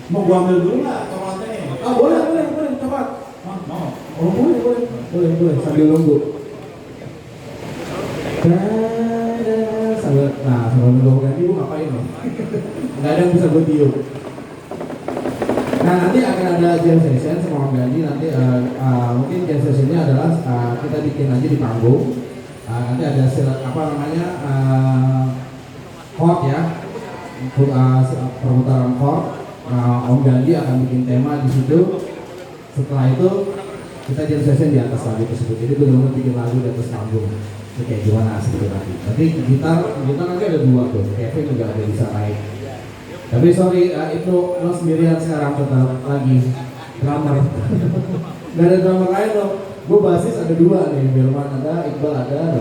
Mau gua ambil dulu nggak coklatnya nih? Ah, boleh, cepat. Mau. Oh, boleh, sambil nunggu. Sambil nunggu ganti gue ngapain loh? Nggak ada yang bisa gue tiup. Nah, nanti akan ada jam session sama Om Gandhi. Nanti mungkin jam sessionnya adalah kita bikin aja di panggung. Nanti ada chord ya, perputaran chord. Om Gandhi akan bikin tema di situ. Setelah itu kita jam session di atas lagu tersebut. Jadi benar-benar bikin lagu di atas panggung. Itu kayak gimana seperti tadi. Nanti gitar nanti ada 2 tuh. Kevin juga ada bisa naik. Tapi sorry, itu lo sendirian sekarang tetap lagi drummer. Gak ada drummer lain loh. Gue basis ada 2 nih, Firman ada, Iqbal ada.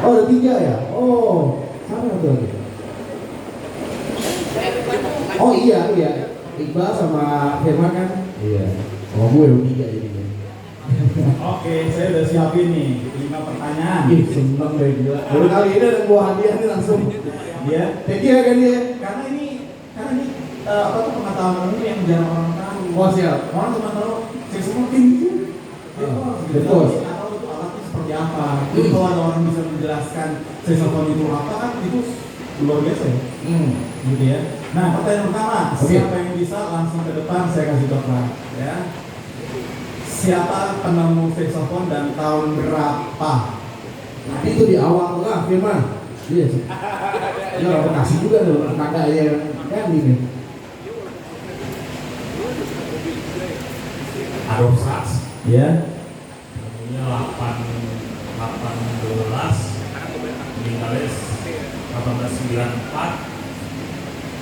Oh, ada 3 ya? Oh, sama tuh lagi. Oh iya. Iqbal sama Firman kan? Iya. Oh, gue udah 3 jadinya. Oke, saya udah siapin nih 5 pertanyaan. Ih, seneng deh gila. Baru kali ini ada buah hadiah nih langsung. Ya, Thank you ya kan dia. karena ini apa tuh pengetahuan umum yang jarang orang tahu. Oh, siap. Orang cuma tahu saxophone tinggi. Betul. Atau itu alatnya seperti apa. Jadi kalau ada orang bisa menjelaskan saxophone itu apa, kan itu luar biasa ya. Gitu ya. Nah, pertanyaan pertama, siapa yang bisa langsung ke depan, saya kasih coklat ya. Siapa penemu saxophone dan tahun berapa? Nanti itu di awal lah, Firman. Iya sih. Ya, orang kasih juga tuh tenaga yang kan ini. Adolf Sax. Ya. Umurnya 18, meninggalnya 1894,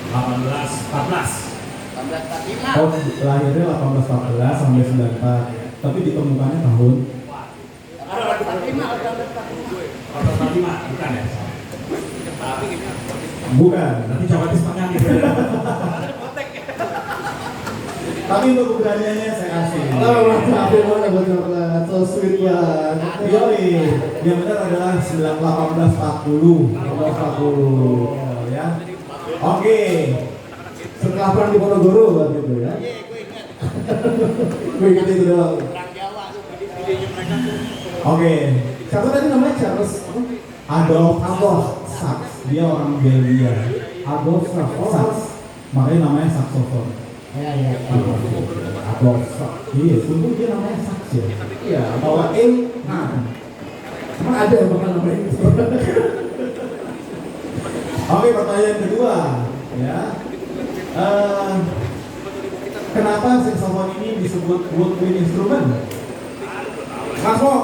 1814. 1845. Oh, lahirnya 1814 sampai 94. Tapi ditemukannya tahun 1845, bukan ya? bukan. Nanti coba disematkan gitu. Tapi untuk keberaniannya saya kasih. Oh, mantap ya mana buat coklat, so sweet banget. Yoi, yang benar adalah 1840. 1840. Ya. Oke. Setelah perang di Ponorogo waktu itu ya. Gue ingat itu doang. Orang Jawa tuh ide-idenya mereka tuh. Oke. Siapa tadi namanya Charles? Adolf Sax. Dia orang Belgia. Adolf Sax. Makanya namanya saxophone. Ya ya. Adolf Sax. Iya, sungguh dia namanya Sax ya. Iya. Bawa E. Nah. Emang ada yang bakal namanya itu? Oke, pertanyaan kedua. Ya. Kenapa saxophone ini disebut woodwind instrument? Mas Mo.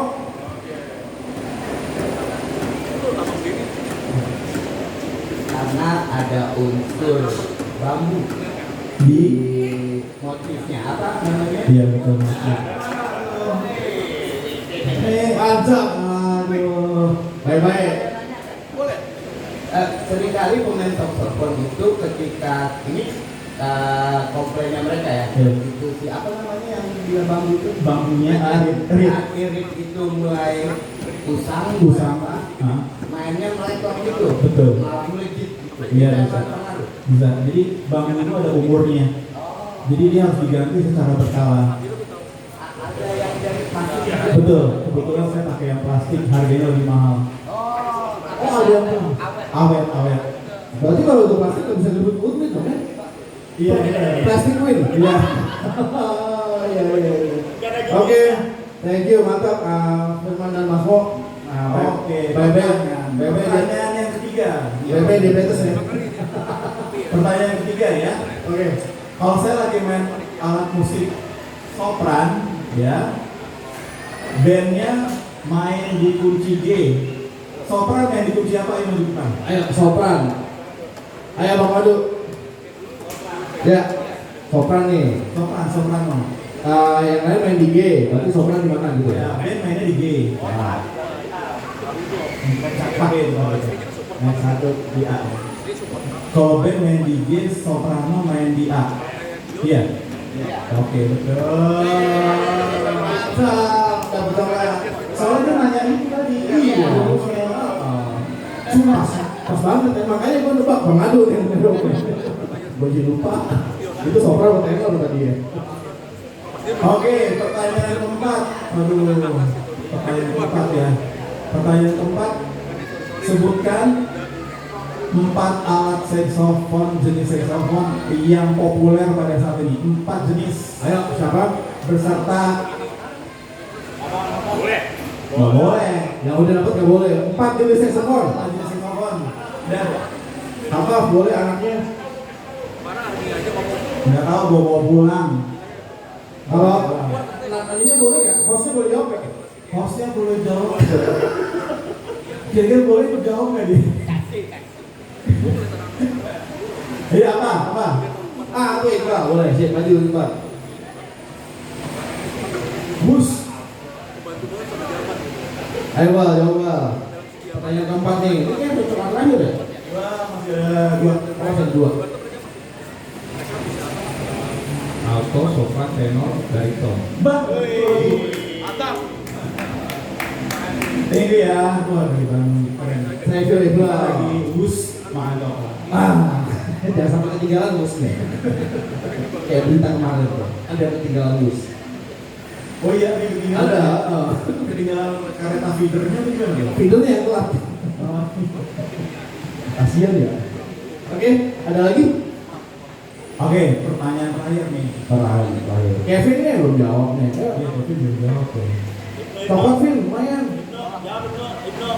Karena ada unsur bambu Di di motifnya. Apa namanya? Iya betul. Mantap. Aduh. Baik-baik. Seringkali pemain saxophone itu ketika ini komplainnya mereka ya, Iya. itu si apa namanya yang dia bambu itu Bambunya irit itu mulai usang, Usang. apa, Hah? mainnya meletot gitu, Betul. malah melejit gitu. Iya, Itu bisa. akan pengaruh. Bisa. Jadi bambu itu ada umurnya. Jadi dia harus diganti secara berkala. Ada yang dari plastik. Betul. Kebetulan saya pakai yang plastik, harganya lebih mahal. Oh, ada yang Awet, awet. berarti kalau untuk plastik nggak bisa disebut woodwind dong kan? Iya, iya. Plastic win. Iya. Iya, iya, iya. Oke, thank you, mantap Firman dan Mas Mo. Oke. Bebe, Pertanyaan yang ketiga. Bebe diabetes ya. Pertanyaan ketiga ya. Oke. Kalau saya lagi main alat musik sopran, ya, bandnya main di kunci G. Sopran main di kunci apa yang menunjukkan? Ayo, sopran. Ayo Bang Madu. Ya, sopran nih. Sopran, soprano. Yang lain main di G, berarti sopran di mana gitu Ya, ya? band mainnya di G. Nah, Pakai itu. Main satu di A. Kalau band main di G, soprano main di A. Iya. Oke, betul. mantap, dapat coklat. Soalnya dia nanya ini tadi. Iya. Cuma pas banget ya, makanya gue nebak Bang Madu nih. Gue jadi lupa. Itu sopran atau tenor tadi ya? Oke, pertanyaan keempat. Aduh, pertanyaan keempat ya. Pertanyaan keempat, sebutkan 4 alat saxophone, jenis saxophone yang populer pada saat ini. 4 jenis. Ayo, siapa? Beserta. Boleh. Nggak boleh. Yang udah dapat nggak boleh. 4 jenis saxophone. 4 jenis saxophone. Dan Apa boleh anaknya? nggak tahu bawa pulang. Kalau nanya boleh nggak? Hostnya boleh jawab nggak? Hostnya boleh jawab. Kira-kira boleh jawab nggak dia? Iya apa? Apa? Itu Iqbal, boleh. Siap, maju Iqbal. Bus. Ayo Bal, jawab Bal. Pertanyaan keempat nih. Ini kan pertanyaan terakhir ya? Wah, masih ada 2. Ada 2. Alto, sopran, tenor, baritone. Bang. Thank you ya. Wah, Bang. Keren. Thank you Iqbal. Lagi bus makan coklat. Jangan sampai ketinggalan bus nih. Kayak berita kemarin tuh. Ada ketinggalan bus. Oh iya, ini ketinggalan. Ada. Ketinggalan kereta feedernya tuh gimana gitu? Videonya yang telat. Kasian ya. Oke, ada lagi? Oke, pertanyaan terakhir nih. Terakhir. Kevin nih belum jawab nih. Iya, tapi belum jawab tuh. Coklat Vin, lumayan. Jawab itu.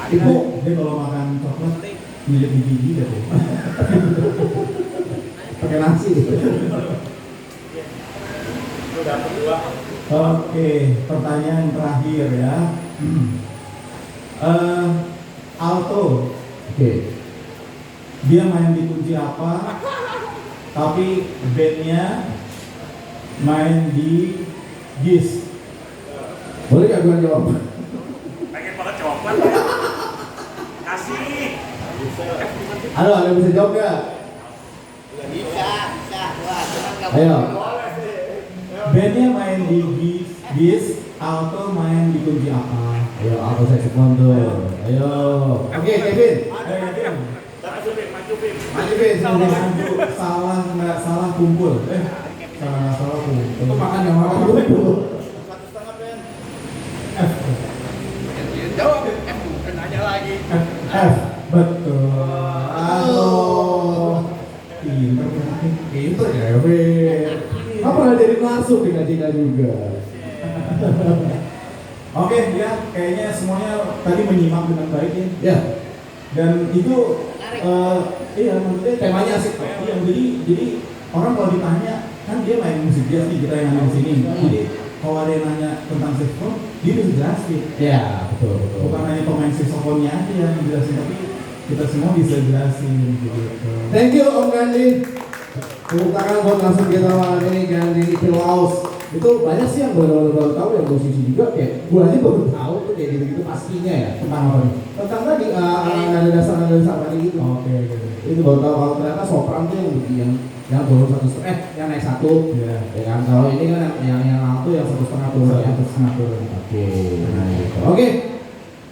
Ibu. Dia kalau makan coklat milik di gigi deh. Pakai nasi. Udah berdua. Oke, pertanyaan terakhir ya. Alto, Oke. dia main di kunci apa? Tapi bandnya main di gis. Boleh gak gue jawab? Pengen banget coklat. Kasih. Halo, ada yang bisa jawab gak? Bisa. Wah, cuman nggak Ayo. Bandnya main di gis, alto main di kunci apa? Ayo, aku saxophone tuh. Ayo. Oke, Kevin. Ayo, Tim. Maju, Bim. Maju, Bim. Maju, Vin. Maju, salah nggak salah kumpul. Salah kumpul. Itu makan yang makan dulu. F. Jawab. Bukan nanya lagi. F. Betul. Halo. Pinter ya, Kevin. Apa pernah jadi masuk di Kajika juga? Oke, ya kayaknya semuanya tadi menyimak dengan baik ya. Ya, Dan itu iya maksudnya temanya asik kok. Iya, jadi orang kalau ditanya kan dia main musik jazz nih, kita yang main sini. Jadi kalau ada yang nanya tentang saxophone, dia bisa jelasin. Ya, betul. Bukan hanya pemain saxophone-nya aja yang jelasin, tapi kita semua bisa jelasin gitu. Thank you Om Gandhi. Tepuk tangan buat langsung kita malam ini Gandhi Ipilaus. Itu banyak sih yang baru tahu yang musisi juga kayak gua aja baru tahu tuh kayak gitu pastinya ya. Tentang apa nih? Tentang tadi ada dasar tadi gitu. Oke. Itu baru tahu kalau ternyata sopran tuh yang turun yang naik satu. Iya. Ya kan kalau ini kan yang alto yang 1,5 turun ya. 1,5 turun. Oke. Nah, gitu. Oke.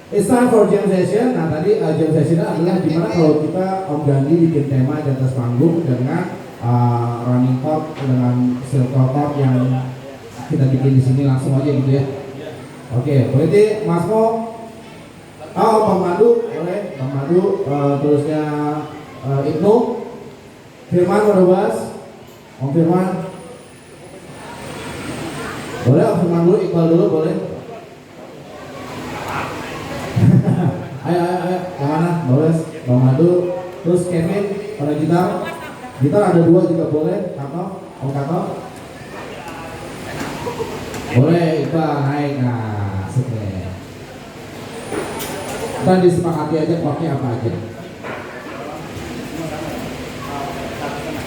It's time for jam session. Nah tadi jam session adalah dimana kalau kita Om Gandhi bikin tema di atas panggung dengan running chord dengan circle chord yang kita bikin di sini langsung aja gitu ya. Oke, berarti Mas Mo, Bang Madu, boleh Bang Madu, terusnya Ibnu, Firman Wadobas, Om Firman, boleh Om Firman dulu, Iqbal dulu boleh. ayo, yang mana? Boleh, Bang Madu, terus Kevin pada gitar ada 2 juga boleh, Kato, Om Kato. Boleh, Iqbal naik, nah, asik deh. Kita disepakati aja chordnya apa aja.